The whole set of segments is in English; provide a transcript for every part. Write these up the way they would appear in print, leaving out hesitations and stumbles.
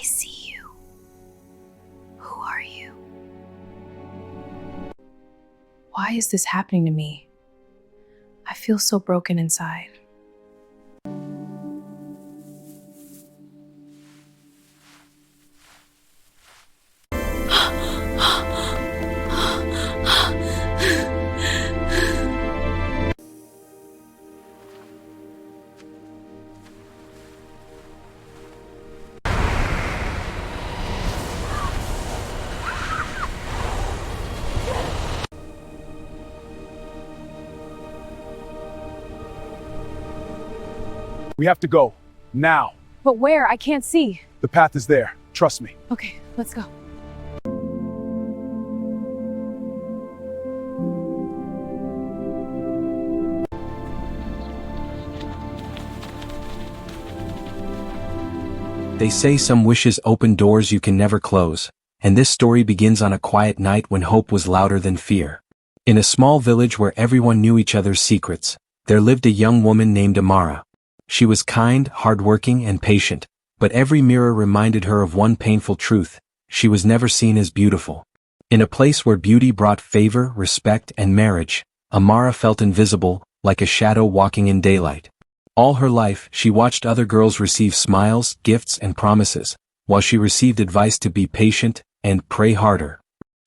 see you. Who are you? Why is this happening to me? I feel so broken inside. We have to go. Now. But where? I can't see. The path is there. Trust me. Okay, let's go. They say some wishes open doors you can never close, and this story begins on a quiet night when hope was louder than fear. In a small village where everyone knew each other's secrets, there lived a young woman named Amara. She was kind, hardworking, and patient, but every mirror reminded her of one painful truth: she was never seen as beautiful. In a place where beauty brought favor, respect, and marriage, Amara felt invisible, like a shadow walking in daylight. All her life, she watched other girls receive smiles, gifts, and promises, while she received advice to be patient and pray harder.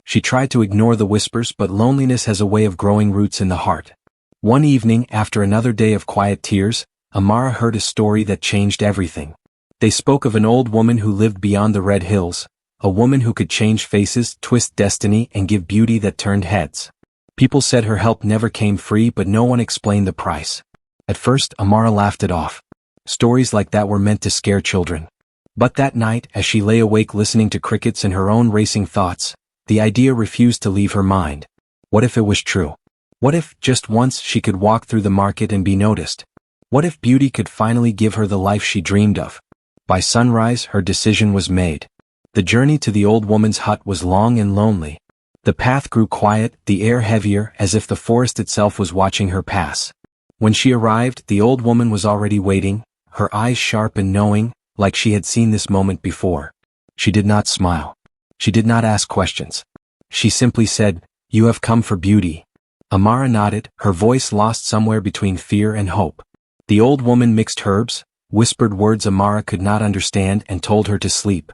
She tried to ignore the whispers, but loneliness has a way of growing roots in the heart. One evening, after another day of quiet tears, Amara heard a story that changed everything. They spoke of an old woman who lived beyond the red hills, a woman who could change faces, twist destiny, and give beauty that turned heads. People said her help never came free, but no one explained the price. At first, Amara laughed it off. Stories like that were meant to scare children. But that night, as she lay awake listening to crickets and her own racing thoughts, the idea refused to leave her mind. What if it was true? What if, just once, she could walk through the market and be noticed? What if beauty could finally give her the life she dreamed of? By sunrise, her decision was made. The journey to the old woman's hut was long and lonely. The path grew quiet, the air heavier, as if the forest itself was watching her pass. When she arrived, the old woman was already waiting, her eyes sharp and knowing, like she had seen this moment before. She did not smile. She did not ask questions. She simply said, "You have come for beauty." Amara nodded, her voice lost somewhere between fear and hope. The old woman mixed herbs, whispered words Amara could not understand, and told her to sleep.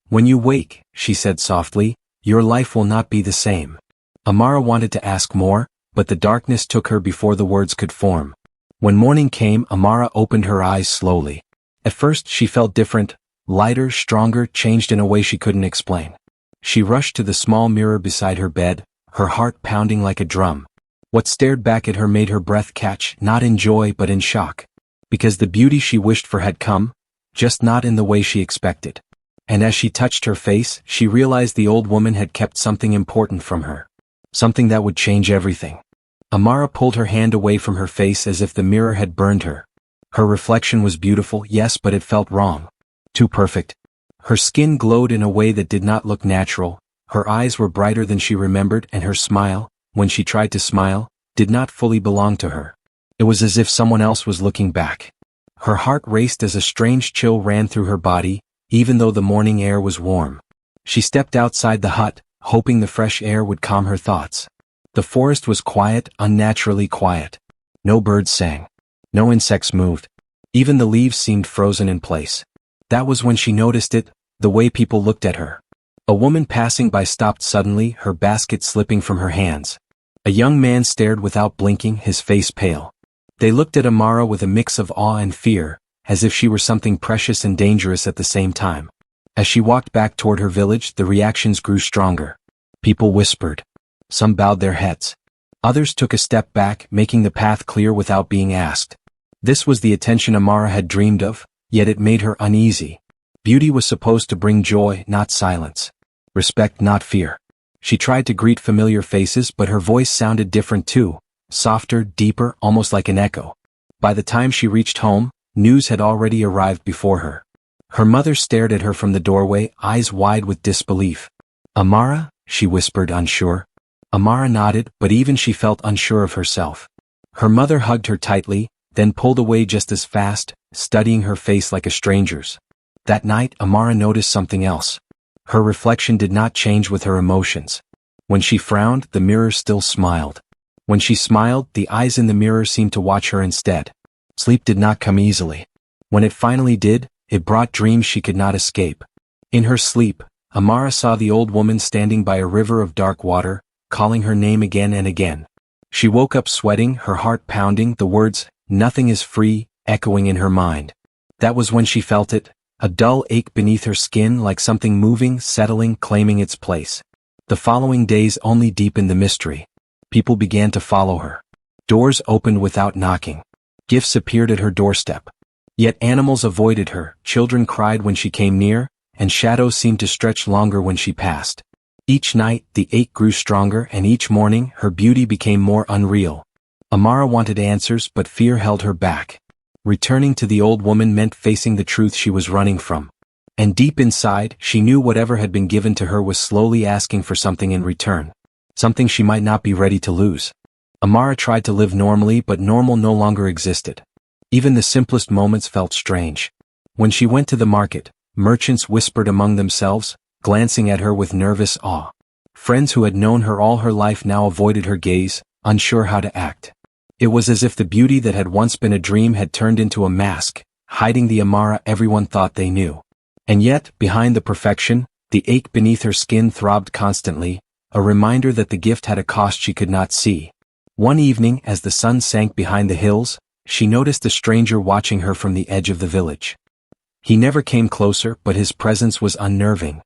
"When you wake," she said softly, "your life will not be the same." Amara wanted to ask more, but the darkness took her before the words could form. When morning came, Amara opened her eyes slowly. At first she felt different, lighter, stronger, changed in a way she couldn't explain. She rushed to the small mirror beside her bed, her heart pounding like a drum. What stared back at her made her breath catch, not in joy but in shock. Because the beauty she wished for had come, just not in the way she expected. And as she touched her face, she realized the old woman had kept something important from her. Something that would change everything. Amara pulled her hand away from her face as if the mirror had burned her. Her reflection was beautiful, yes, but it felt wrong. Too perfect. Her skin glowed in a way that did not look natural, her eyes were brighter than she remembered, and her smile, when she tried to smile, did not fully belong to her. It was as if someone else was looking back. Her heart raced as a strange chill ran through her body, even though the morning air was warm. She stepped outside the hut, hoping the fresh air would calm her thoughts. The forest was quiet, unnaturally quiet. No birds sang. No insects moved. Even the leaves seemed frozen in place. That was when she noticed it, the way people looked at her. A woman passing by stopped suddenly, her basket slipping from her hands. A young man stared without blinking, his face pale. They looked at Amara with a mix of awe and fear, as if she were something precious and dangerous at the same time. As she walked back toward her village, the reactions grew stronger. People whispered. Some bowed their heads. Others took a step back, making the path clear without being asked. This was the attention Amara had dreamed of, yet it made her uneasy. Beauty was supposed to bring joy, not silence. Respect, not fear. She tried to greet familiar faces, but her voice sounded different too, softer, deeper, almost like an echo. By the time she reached home, news had already arrived before her. Her mother stared at her from the doorway, eyes wide with disbelief. "Amara?" she whispered, unsure. Amara nodded, but even she felt unsure of herself. Her mother hugged her tightly, then pulled away just as fast, studying her face like a stranger's. That night, Amara noticed something else. Her reflection did not change with her emotions. When she frowned, the mirror still smiled. When she smiled, the eyes in the mirror seemed to watch her instead. Sleep did not come easily. When it finally did, it brought dreams she could not escape. In her sleep, Amara saw the old woman standing by a river of dark water, calling her name again and again. She woke up sweating, her heart pounding, the words, "Nothing is free," echoing in her mind. That was when she felt it, a dull ache beneath her skin, like something moving, settling, claiming its place. The following days only deepened the mystery. People began to follow her. Doors opened without knocking. Gifts appeared at her doorstep. Yet animals avoided her, children cried when she came near, and shadows seemed to stretch longer when she passed. Each night, the ache grew stronger, and each morning, her beauty became more unreal. Amara wanted answers, but fear held her back. Returning to the old woman meant facing the truth she was running from. And deep inside, she knew whatever had been given to her was slowly asking for something in return. Something she might not be ready to lose. Amara tried to live normally, but normal no longer existed. Even the simplest moments felt strange. When she went to the market, merchants whispered among themselves, glancing at her with nervous awe. Friends who had known her all her life now avoided her gaze, unsure how to act. It was as if the beauty that had once been a dream had turned into a mask, hiding the Amara everyone thought they knew. And yet, behind the perfection, the ache beneath her skin throbbed constantly, a reminder that the gift had a cost she could not see. One evening, as the sun sank behind the hills, she noticed a stranger watching her from the edge of the village. He never came closer, but his presence was unnerving.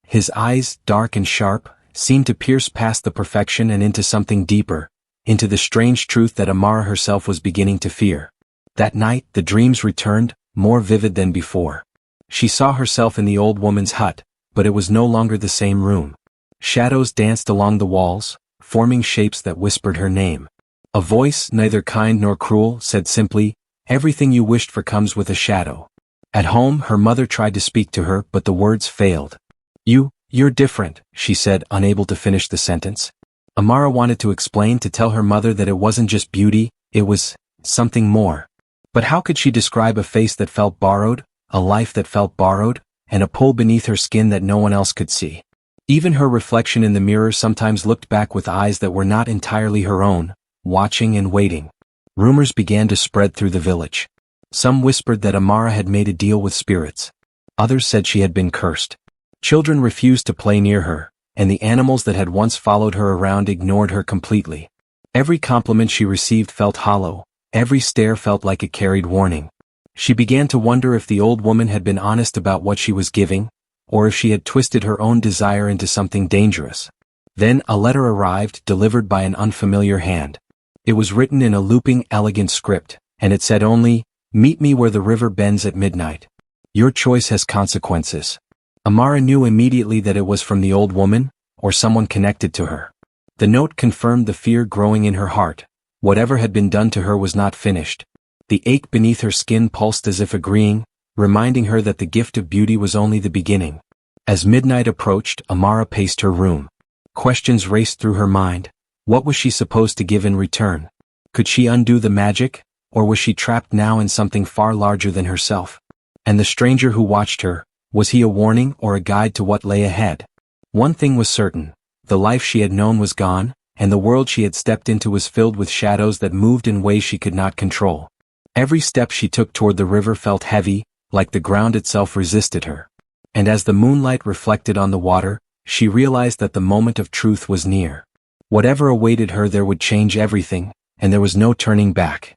His eyes, dark and sharp, seemed to pierce past the perfection and into something deeper, into the strange truth that Amara herself was beginning to fear. That night, the dreams returned, more vivid than before. She saw herself in the old woman's hut, but it was no longer the same room. Shadows danced along the walls, forming shapes that whispered her name. A voice, neither kind nor cruel, said simply, "Everything you wished for comes with a shadow." At home, her mother tried to speak to her, but the words failed. You're different," she said, unable to finish the sentence. Amara wanted to explain, to tell her mother that it wasn't just beauty, it was something more. But how could she describe a face that felt borrowed, a life that felt borrowed, and a pull beneath her skin that no one else could see? Even her reflection in the mirror sometimes looked back with eyes that were not entirely her own, watching and waiting. Rumors began to spread through the village. Some whispered that Amara had made a deal with spirits. Others said she had been cursed. Children refused to play near her, and the animals that had once followed her around ignored her completely. Every compliment she received felt hollow, every stare felt like it carried warning. She began to wonder if the old woman had been honest about what she was giving, or if she had twisted her own desire into something dangerous. Then a letter arrived, delivered by an unfamiliar hand. It was written in a looping, elegant script, and it said only, "Meet me where the river bends at midnight. Your choice has consequences." Amara knew immediately that it was from the old woman, or someone connected to her. The note confirmed the fear growing in her heart. Whatever had been done to her was not finished. The ache beneath her skin pulsed as if agreeing, reminding her that the gift of beauty was only the beginning. As midnight approached, Amara paced her room. Questions raced through her mind. What was she supposed to give in return? Could she undo the magic, or was she trapped now in something far larger than herself? And the stranger who watched her, was he a warning or a guide to what lay ahead? One thing was certain, the life she had known was gone, and the world she had stepped into was filled with shadows that moved in ways she could not control. Every step she took toward the river felt heavy, like the ground itself resisted her. And as the moonlight reflected on the water, she realized that the moment of truth was near. Whatever awaited her there would change everything, and there was no turning back.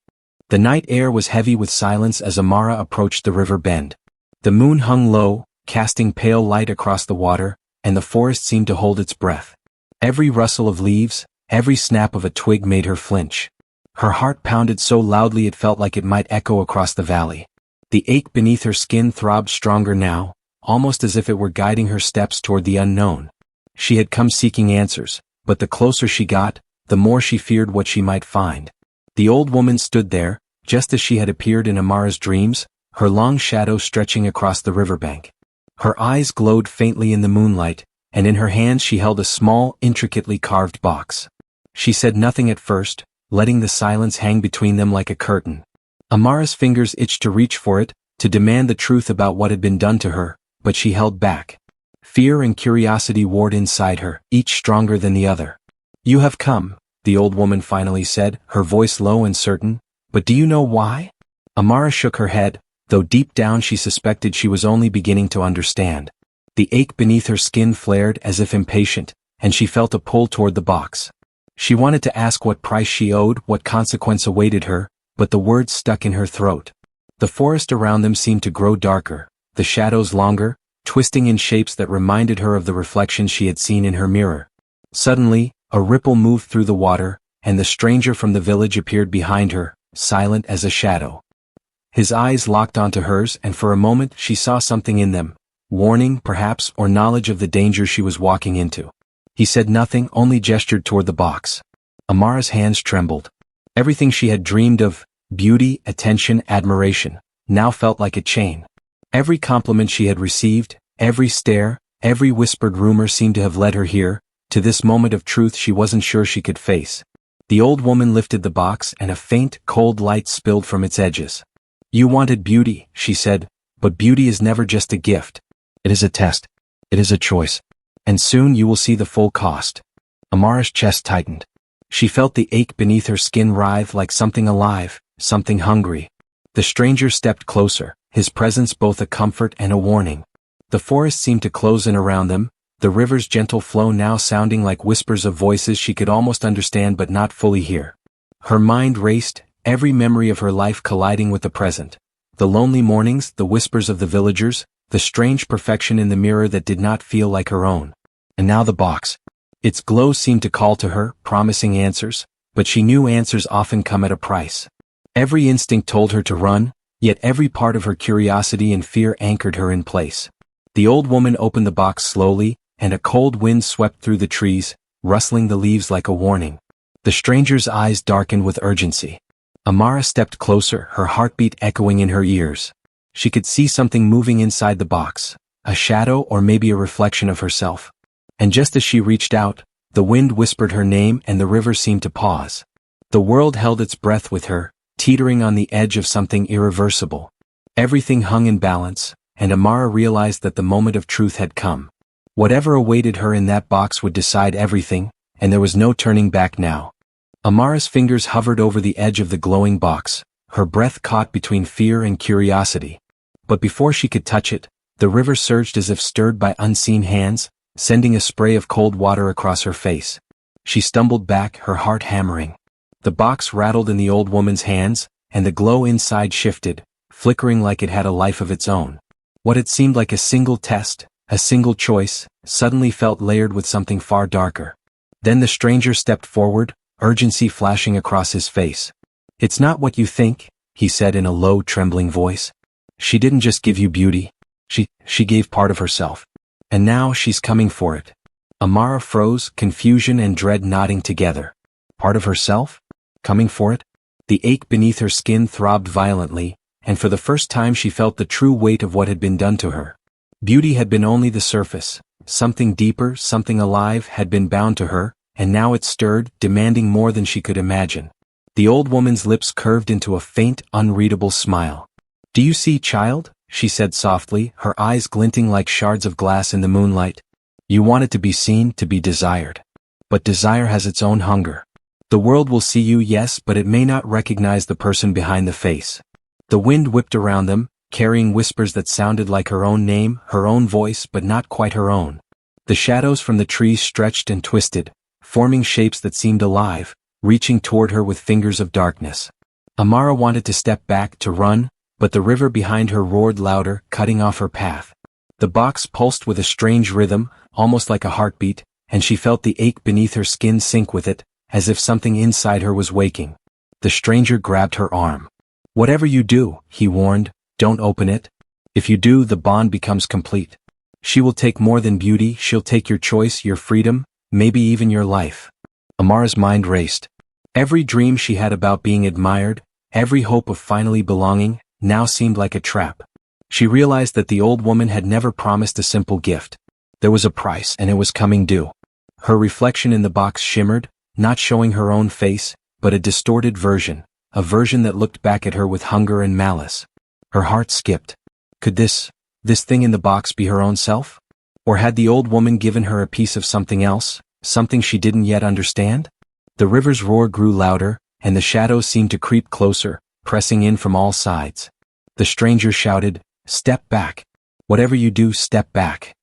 The night air was heavy with silence as Amara approached the river bend. The moon hung low, casting pale light across the water, and the forest seemed to hold its breath. Every rustle of leaves, every snap of a twig made her flinch. Her heart pounded so loudly it felt like it might echo across the valley. The ache beneath her skin throbbed stronger now, almost as if it were guiding her steps toward the unknown. She had come seeking answers, but the closer she got, the more she feared what she might find. The old woman stood there, just as she had appeared in Amara's dreams, her long shadow stretching across the riverbank. Her eyes glowed faintly in the moonlight, and in her hands she held a small, intricately carved box. She said nothing at first, letting the silence hang between them like a curtain. Amara's fingers itched to reach for it, to demand the truth about what had been done to her, but she held back. Fear and curiosity warred inside her, each stronger than the other. "You have come," the old woman finally said, her voice low and certain, "but do you know why?" Amara shook her head, though deep down she suspected she was only beginning to understand. The ache beneath her skin flared as if impatient, and she felt a pull toward the box. She wanted to ask what price she owed, what consequence awaited her, but the words stuck in her throat. The forest around them seemed to grow darker, the shadows longer, twisting in shapes that reminded her of the reflection she had seen in her mirror. Suddenly, a ripple moved through the water, and the stranger from the village appeared behind her, silent as a shadow. His eyes locked onto hers, and for a moment she saw something in them, warning, perhaps, or knowledge of the danger she was walking into. He said nothing, only gestured toward the box. Amara's hands trembled. Everything she had dreamed of, beauty, attention, admiration, now felt like a chain. Every compliment she had received, every stare, every whispered rumor seemed to have led her here, to this moment of truth she wasn't sure she could face. The old woman lifted the box, and a faint, cold light spilled from its edges. "You wanted beauty," she said, "but beauty is never just a gift. It is a test. It is a choice. And soon you will see the full cost." Amara's chest tightened. She felt the ache beneath her skin writhe like something alive, something hungry. The stranger stepped closer, his presence both a comfort and a warning. The forest seemed to close in around them, the river's gentle flow now sounding like whispers of voices she could almost understand but not fully hear. Her mind raced, every memory of her life colliding with the present. The lonely mornings, the whispers of the villagers, the strange perfection in the mirror that did not feel like her own. And now the box. Its glow seemed to call to her, promising answers, but she knew answers often come at a price. Every instinct told her to run, yet every part of her curiosity and fear anchored her in place. The old woman opened the box slowly, and a cold wind swept through the trees, rustling the leaves like a warning. The stranger's eyes darkened with urgency. Amara stepped closer, her heartbeat echoing in her ears. She could see something moving inside the box, a shadow or maybe a reflection of herself. And just as she reached out, the wind whispered her name and the river seemed to pause. The world held its breath with her, teetering on the edge of something irreversible. Everything hung in balance, and Amara realized that the moment of truth had come. Whatever awaited her in that box would decide everything, and there was no turning back now. Amara's fingers hovered over the edge of the glowing box, her breath caught between fear and curiosity. But before she could touch it, the river surged as if stirred by unseen hands, sending a spray of cold water across her face. She stumbled back, her heart hammering. The box rattled in the old woman's hands, and the glow inside shifted, flickering like it had a life of its own. What had seemed like a single test, a single choice, suddenly felt layered with something far darker. Then the stranger stepped forward, urgency flashing across his face. "It's not what you think," he said in a low, trembling voice. "She didn't just give you beauty. She gave part of herself. And now she's coming for it." Amara froze, confusion and dread knotting together. Part of herself? Coming for it? The ache beneath her skin throbbed violently, and for the first time she felt the true weight of what had been done to her. Beauty had been only the surface. Something deeper, something alive, had been bound to her, and now it stirred, demanding more than she could imagine. The old woman's lips curved into a faint, unreadable smile. "Do you see, child?" she said softly, her eyes glinting like shards of glass in the moonlight. "You wanted to be seen, to be desired. But desire has its own hunger. The world will see you, yes, but it may not recognize the person behind the face." The wind whipped around them, carrying whispers that sounded like her own name, her own voice, but not quite her own. The shadows from the trees stretched and twisted, forming shapes that seemed alive, reaching toward her with fingers of darkness. Amara wanted to step back, to run, but the river behind her roared louder, cutting off her path. The box pulsed with a strange rhythm, almost like a heartbeat, and she felt the ache beneath her skin sink with it, as if something inside her was waking. The stranger grabbed her arm. "Whatever you do," he warned, "don't open it. If you do, the bond becomes complete. She will take more than beauty, she'll take your choice, your freedom, maybe even your life." Amara's mind raced. Every dream she had about being admired, every hope of finally belonging, now seemed like a trap. She realized that the old woman had never promised a simple gift. There was a price, and it was coming due. Her reflection in the box shimmered, not showing her own face, but a distorted version, a version that looked back at her with hunger and malice. Her heart skipped. Could this thing in the box be her own self? Or had the old woman given her a piece of something else, something she didn't yet understand? The river's roar grew louder, and the shadows seemed to creep closer, pressing in from all sides. The stranger shouted, "Step back. Whatever you do, step back."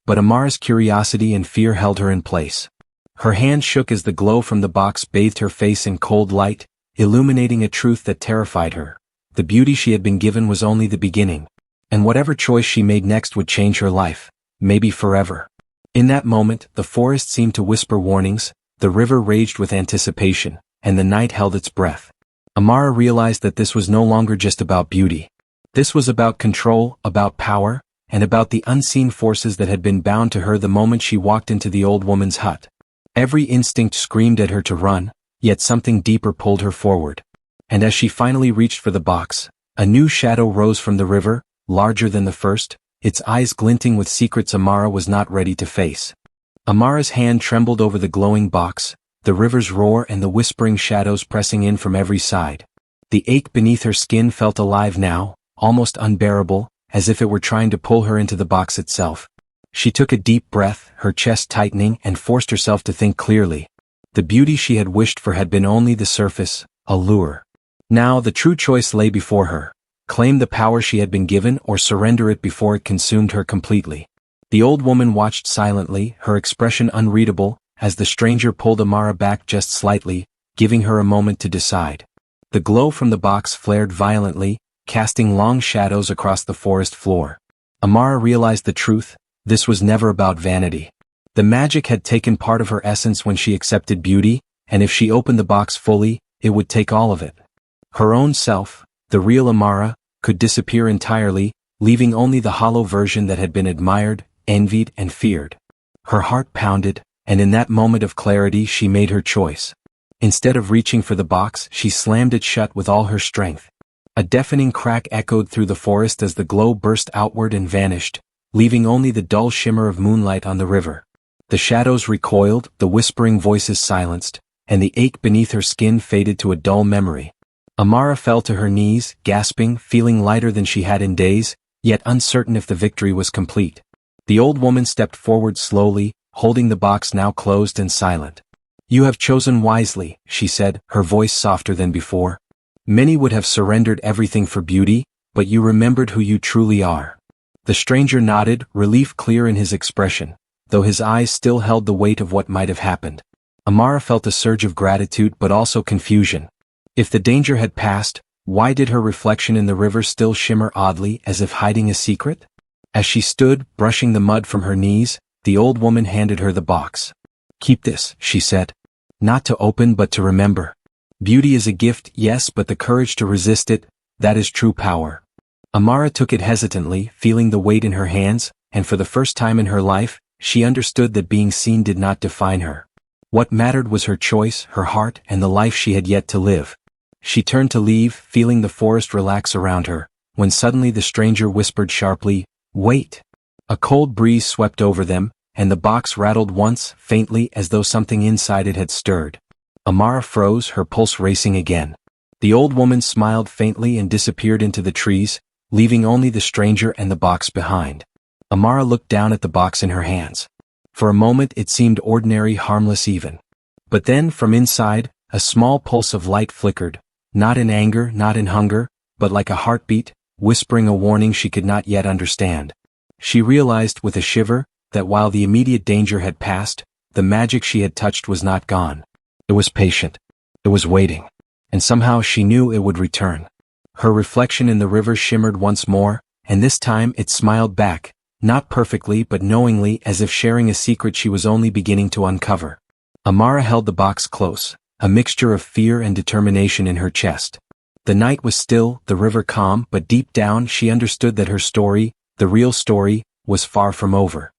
But Amara's curiosity and fear held her in place. Her hand shook as the glow from the box bathed her face in cold light, illuminating a truth that terrified her. The beauty she had been given was only the beginning, and whatever choice she made next would change her life, maybe forever. In that moment, the forest seemed to whisper warnings, the river raged with anticipation, and the night held its breath. Amara realized that this was no longer just about beauty. This was about control, about power, and about the unseen forces that had been bound to her the moment she walked into the old woman's hut. Every instinct screamed at her to run, yet something deeper pulled her forward. And as she finally reached for the box, a new shadow rose from the river, larger than the first, its eyes glinting with secrets Amara was not ready to face. Amara's hand trembled over the glowing box, the river's roar and the whispering shadows pressing in from every side. The ache beneath her skin felt alive now, almost unbearable, as if it were trying to pull her into the box itself. She took a deep breath, her chest tightening, and forced herself to think clearly. The beauty she had wished for had been only the surface, a lure. Now the true choice lay before her: claim the power she had been given or surrender it before it consumed her completely. The old woman watched silently, her expression unreadable, as the stranger pulled Amara back just slightly, giving her a moment to decide. The glow from the box flared violently, casting long shadows across the forest floor. Amara realized the truth: this was never about vanity. The magic had taken part of her essence when she accepted beauty, and if she opened the box fully, it would take all of it. Her own self, the real Amara, could disappear entirely, leaving only the hollow version that had been admired, envied, and feared. Her heart pounded, and in that moment of clarity she made her choice. Instead of reaching for the box, she slammed it shut with all her strength. A deafening crack echoed through the forest as the glow burst outward and vanished, leaving only the dull shimmer of moonlight on the river. The shadows recoiled, the whispering voices silenced, and the ache beneath her skin faded to a dull memory. Amara fell to her knees, gasping, feeling lighter than she had in days, yet uncertain if the victory was complete. The old woman stepped forward slowly, holding the box now closed and silent. "You have chosen wisely," she said, her voice softer than before. "Many would have surrendered everything for beauty, but you remembered who you truly are." The stranger nodded, relief clear in his expression, though his eyes still held the weight of what might have happened. Amara felt a surge of gratitude but also confusion. If the danger had passed, why did her reflection in the river still shimmer oddly, as if hiding a secret? As she stood, brushing the mud from her knees, the old woman handed her the box. "Keep this," she said. "Not to open but to remember. Beauty is a gift, yes, but the courage to resist it, that is true power." Amara took it hesitantly, feeling the weight in her hands, and for the first time in her life, she understood that being seen did not define her. What mattered was her choice, her heart, and the life she had yet to live. She turned to leave, feeling the forest relax around her, when suddenly the stranger whispered sharply, "Wait." A cold breeze swept over them, and the box rattled once, faintly, as though something inside it had stirred. Amara froze, her pulse racing again. The old woman smiled faintly and disappeared into the trees, leaving only the stranger and the box behind. Amara looked down at the box in her hands. For a moment it seemed ordinary, harmless even. But then, from inside, a small pulse of light flickered, not in anger, not in hunger, but like a heartbeat, whispering a warning she could not yet understand. She realized with a shiver that while the immediate danger had passed, the magic she had touched was not gone. It was patient. It was waiting. And somehow she knew it would return. Her reflection in the river shimmered once more, and this time it smiled back, not perfectly but knowingly, as if sharing a secret she was only beginning to uncover. Amara held the box close, a mixture of fear and determination in her chest. The night was still, the river calm, but deep down she understood that her story, the real story, was far from over.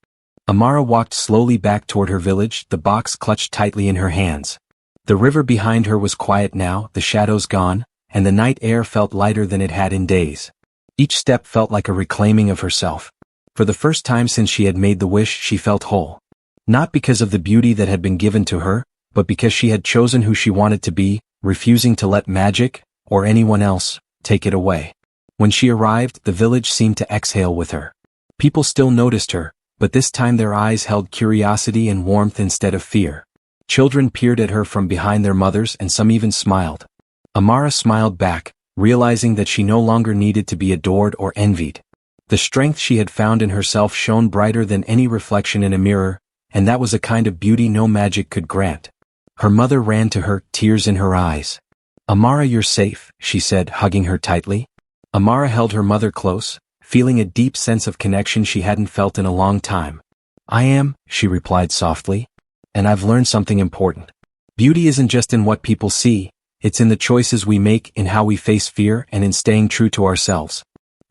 Amara walked slowly back toward her village, the box clutched tightly in her hands. The river behind her was quiet now, the shadows gone, and the night air felt lighter than it had in days. Each step felt like a reclaiming of herself. For the first time since she had made the wish, she felt whole. Not because of the beauty that had been given to her, but because she had chosen who she wanted to be, refusing to let magic, or anyone else, take it away. When she arrived, the village seemed to exhale with her. People still noticed her, but this time their eyes held curiosity and warmth instead of fear. Children peered at her from behind their mothers and some even smiled. Amara smiled back, realizing that she no longer needed to be adored or envied. The strength she had found in herself shone brighter than any reflection in a mirror, and that was a kind of beauty no magic could grant. Her mother ran to her, tears in her eyes. "Amara, you're safe," she said, hugging her tightly. Amara held her mother close, feeling a deep sense of connection she hadn't felt in a long time. "I am," she replied softly. "And I've learned something important. Beauty isn't just in what people see, it's in the choices we make, in how we face fear, and in staying true to ourselves."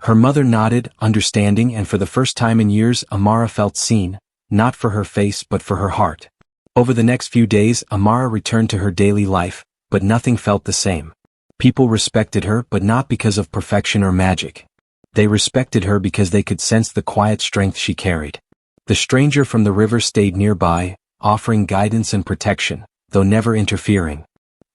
Her mother nodded, understanding, and for the first time in years Amara felt seen, not for her face but for her heart. Over the next few days Amara returned to her daily life, but nothing felt the same. People respected her, but not because of perfection or magic. They respected her because they could sense the quiet strength she carried. The stranger from the river stayed nearby, offering guidance and protection, though never interfering.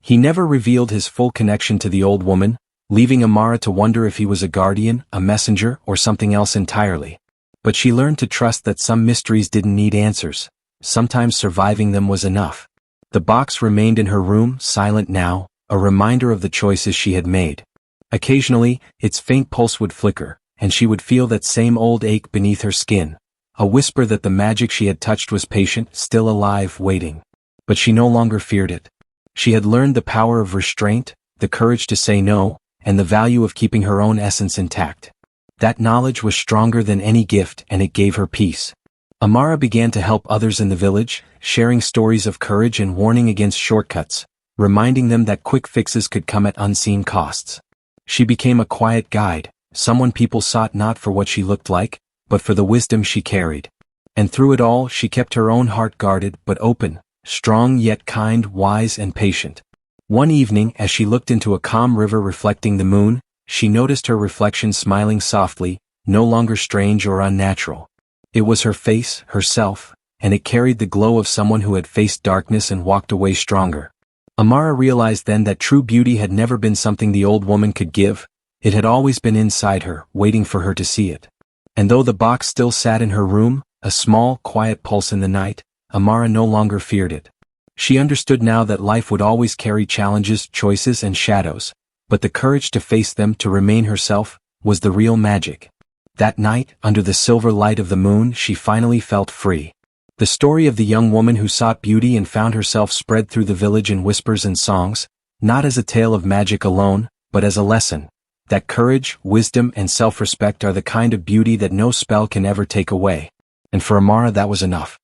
He never revealed his full connection to the old woman, leaving Amara to wonder if he was a guardian, a messenger, or something else entirely. But she learned to trust that some mysteries didn't need answers. Sometimes surviving them was enough. The box remained in her room, silent now, a reminder of the choices she had made. Occasionally, its faint pulse would flicker, and she would feel that same old ache beneath her skin, a whisper that the magic she had touched was patient, still alive, waiting. But she no longer feared it. She had learned the power of restraint, the courage to say no, and the value of keeping her own essence intact. That knowledge was stronger than any gift, and it gave her peace. Amara began to help others in the village, sharing stories of courage and warning against shortcuts, reminding them that quick fixes could come at unseen costs. She became a quiet guide, someone people sought not for what she looked like, but for the wisdom she carried. And through it all she kept her own heart guarded but open, strong yet kind, wise and patient. One evening, as she looked into a calm river reflecting the moon, she noticed her reflection smiling softly, no longer strange or unnatural. It was her face, herself, and it carried the glow of someone who had faced darkness and walked away stronger. Amara realized then that true beauty had never been something the old woman could give, it had always been inside her, waiting for her to see it. And though the box still sat in her room, a small, quiet pulse in the night, Amara no longer feared it. She understood now that life would always carry challenges, choices and shadows, but the courage to face them, to remain herself, was the real magic. That night, under the silver light of the moon, she finally felt free. The story of the young woman who sought beauty and found herself spread through the village in whispers and songs, not as a tale of magic alone, but as a lesson, that courage, wisdom and self-respect are the kind of beauty that no spell can ever take away. And for Amara that was enough.